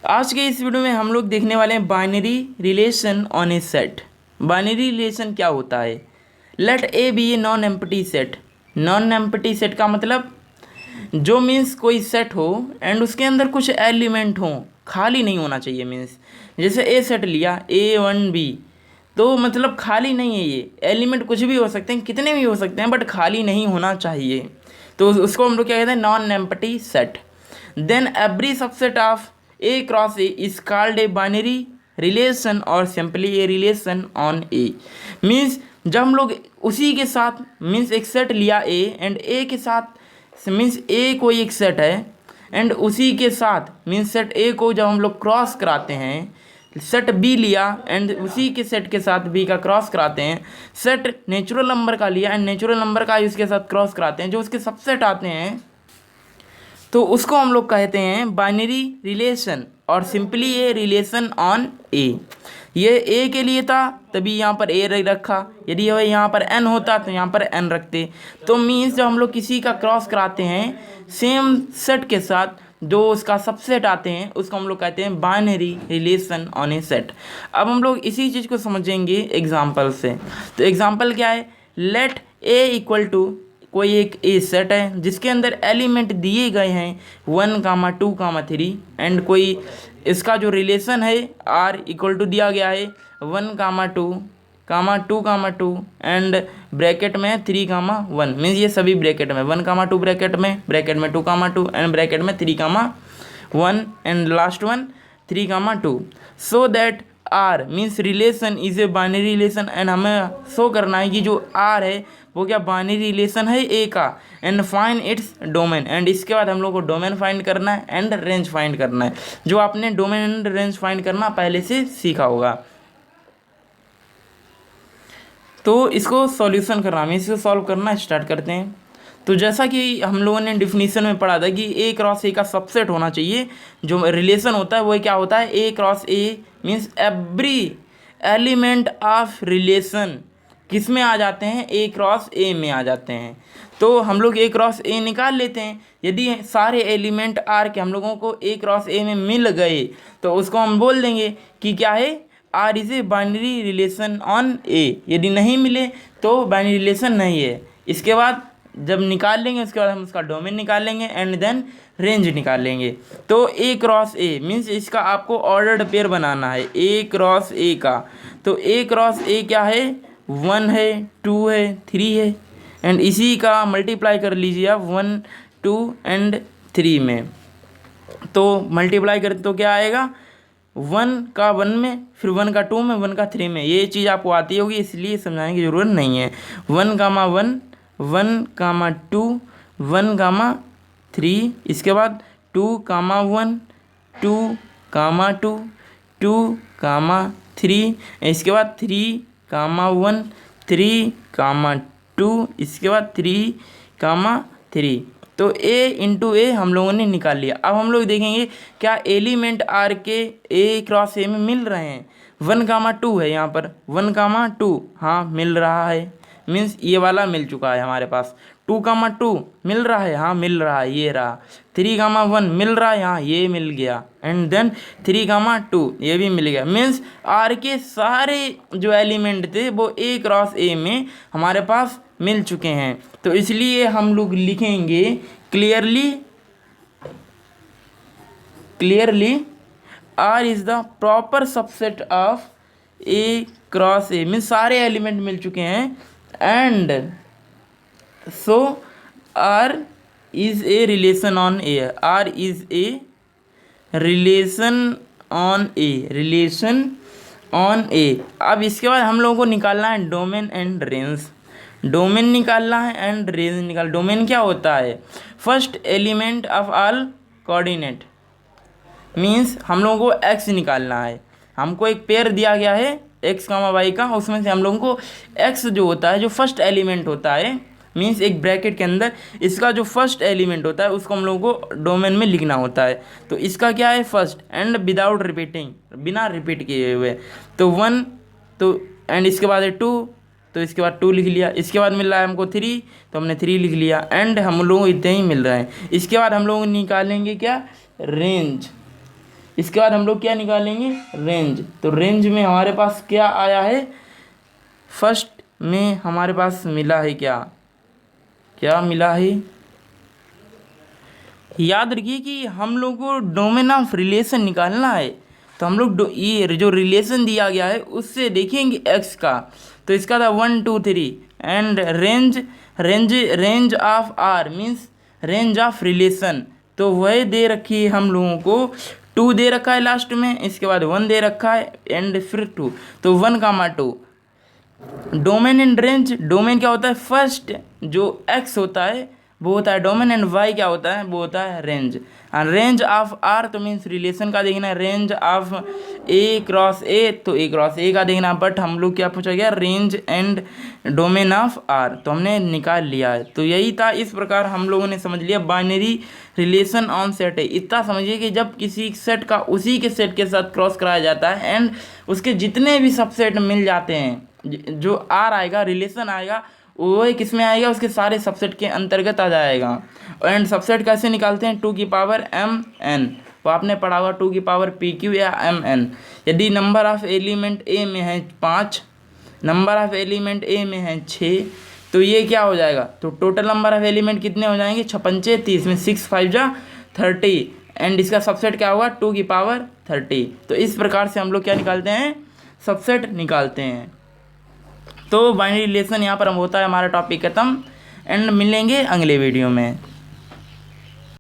आज के इस वीडियो में हम लोग देखने वाले हैं binary relation on a set. Binary relation क्या होता है? Let A be a non empty set. Non empty set का मतलब जो मीन्स कोई सेट हो एंड उसके अंदर कुछ एलिमेंट हो, खाली नहीं होना चाहिए। मीन्स जैसे ए सेट लिया A1B, तो मतलब खाली नहीं है, ये एलिमेंट कुछ भी हो सकते हैं, कितने भी हो सकते हैं, बट खाली नहीं होना चाहिए। तो उसको हम लोग क्या कहते हैं? Non empty set. Then every subset of A cross A is called a binary relation और simply a relation on A। Means जब हम लोग उसी के साथ मीन्स एक सेट लिया A एंड A के साथ मीन्स A कोई एक सेट है एंड उसी के साथ मीन्स सेट A को जब हम लोग क्रॉस कराते हैं, सेट B लिया एंड उसी के सेट के साथ B का क्रॉस कराते हैं, सेट नेचुरल नंबर का लिया एंड नेचुरल नंबर का उसके साथ क्रॉस कराते हैं, जो उसके सबसेट आते हैं, तो उसको हम लोग कहते हैं बाइनरी रिलेशन और सिंपली ए रिलेशन ऑन ए। ये ए के लिए था तभी यहाँ पर ए रखा, यदि यहाँ पर एन होता तो यहाँ पर एन रखते। तो मीन्स जब हम लोग किसी का क्रॉस कराते हैं सेम सेट के साथ, जो उसका सबसेट आते हैं, उसको हम लोग कहते हैं binary relation on a set. अब हम लोग इसी चीज़ को समझेंगे एग्जाम्पल से। तो एग्जाम्पल क्या है? लेट ए इक्वल टू कोई एक ए सेट है जिसके अंदर एलिमेंट दिए गए हैं 1, 2, 3 एंड कोई इसका जो रिलेशन है R इक्वल टू दिया गया है 1, 2, 2 एंड ब्रैकेट में 3, 1। मीन्स ये सभी ब्रैकेट में 1, 2 ब्रैकेट में 2, 2 एंड ब्रैकेट में 3, 1 and last one 3, 2। So that R means relation is a binary relation and हमें शो करना है कि जो R है वो क्या बाइनरी रिलेशन है A का, and find its domain. And इसके बाद हम लोग को डोमेन फाइंड करना है एंड रेंज फाइंड करना है, जो आपने डोमेन एंड रेंज फाइंड करना पहले से सीखा होगा। तो इसको सॉल्यूशन करना, हमें इसको सॉल्व करना स्टार्ट करते हैं। तो जैसा कि हम लोगों ने डिफिनीशन में पढ़ा था कि A क्रॉस A का सबसेट होना चाहिए, जो रिलेशन होता है वो क्या होता है? A cross A means every element of relation किस में आ जाते हैं? A क्रॉस A में आ जाते हैं। तो हम लोग A क्रॉस A निकाल लेते हैं। यदि सारे एलिमेंट R के हम लोगों को A क्रॉस A में मिल गए तो उसको हम बोल देंगे कि क्या है? R is a binary relation on A। यदि नहीं मिले तो बाइनरी रिलेशन नहीं है। इसके बाद जब निकाल लेंगे उसके बाद हम उसका डोमेन निकाल लेंगे एंड देन रेंज निकाल लेंगे। तो A क्रॉस A मीन्स इसका आपको ऑर्डर्ड पेयर बनाना है A क्रॉस A का। तो A क्रॉस A क्या है? 1 है, 2 है, 3 है एंड इसी का मल्टीप्लाई कर लीजिए आप 1, 2 एंड 3 में। तो मल्टीप्लाई करें तो क्या आएगा? 1 का 1 में, फिर 1 का 2 में, 1 का 3 में। ये चीज़ आपको आती होगी इसलिए समझाने की ज़रूरत नहीं है। 1, 1, 1, 2, 1, 3, इसके बाद 2, 1, 2, 2, 2, 3, इसके बाद 3, 1, 3, 2, इसके बाद 3, 3। तो A इंटू A हम लोगों ने निकाल लिया। अब हम लोग देखेंगे क्या एलिमेंट R के A क्रॉस A में मिल रहे हैं। 1, 2 है यहाँ पर 1, 2, हाँ मिल रहा है, मीन्स ये वाला मिल चुका है हमारे पास। 2, 2 मिल रहा है, हाँ मिल रहा है, ये रहा। 3, 1 मिल रहा है, हाँ ये मिल गया एंड देन 3, 2 ये भी मिल गया। मीन्स R के सारे जो एलिमेंट थे वो A क्रॉस A में हमारे पास मिल चुके हैं। तो इसलिए हम लोग लिखेंगे clearly R is the proper subset of A cross A। Means सारे एलिमेंट मिल चुके हैं and so R is a relation on A। R is a relation on A। अब इसके बाद हम लोगों को निकालना है डोमेन एंड रेंज। डोमेन निकालना है एंड रेंज निकाल। डोमेन क्या होता है? First element of all coordinate. Means हम लोगों को x निकालना है। हमको एक पेयर दिया गया है x, y का, उसमें से हम लोगों को x जो होता है, जो फर्स्ट एलिमेंट होता है, मीन्स एक ब्रैकेट के अंदर इसका जो फर्स्ट एलिमेंट होता है उसको हम लोगों को डोमेन में लिखना होता है। तो इसका क्या है? फर्स्ट एंड विदाउट रिपीटिंग, बिना रिपीट किए हुए। तो 1 तो एंड इसके बाद है 2, तो इसके बाद 2 लिख लिया। इसके बाद मिल रहा है हमको 3, तो हमने 3 लिख लिया एंड हम लोगों को इतने ही मिल रहे हैं। इसके बाद हम लोग निकालेंगे क्या? रेंज। इसके बाद हम लोग क्या निकालेंगे, रेंज। तो रेंज में हमारे पास क्या आया है, फर्स्ट में हमारे पास मिला है क्या मिला है, याद रखिए कि हम लोग को डोमेन ऑफ रिलेशन निकालना है। तो हम लोग ये जो रिलेशन दिया गया है उससे देखेंगे एक्स का। तो इसका था 1 2 3 and range of R means range of relation. तो वह दे रखी है हम लोगों को, 2 दे रखा है लास्ट में, इसके बाद 1 दे रखा है एंड फिर 2। तो 1, 2 डोमेन एंड रेंज। डोमेन क्या होता है, फर्स्ट जो एक्स होता है वो होता है डोमेन, एंड वाई क्या होता है, वो होता है range. And range of R तो मीन्स रिलेशन का देखना है, range of A cross A तो ए क्रॉस ए का देखना। बट हम लोग क्या पूछा गया, range and domain of R, तो हमने निकाल लिया है। तो यही था, इस प्रकार हम लोगों ने समझ लिया बाइनरी रिलेशन ऑन सेट है। इतना समझिए कि जब किसी सेट का उसी के सेट के साथ क्रॉस कराया जाता है एंड उसके जितने भी सबसेट मिल जाते हैं, जो आर आएगा, रिलेशन आएगा, वो किस में आएगा, उसके सारे सबसेट के अंतर्गत आ जाएगा। एंड सबसेट कैसे निकालते हैं, 2 की पावर mn, वो आपने पढ़ा होगा 2 की पावर pq या mn। यदि नंबर ऑफ एलिमेंट ए में है 5, नंबर ऑफ एलिमेंट ए में है 6, तो ये क्या हो जाएगा, तो टोटल नंबर ऑफ एलिमेंट कितने हो जाएंगे, 6 पंचे 30 में 6 5 जा 30, एंड इसका सबसेट क्या होगा, 2 की पावर 30। तो इस प्रकार से हम लोग क्या निकालते हैं, सबसेट निकालते हैं। तो बाइनरी रिलेशन यहाँ पर हम होता है हमारा टॉपिक खत्म, एंड मिलेंगे अगले वीडियो में।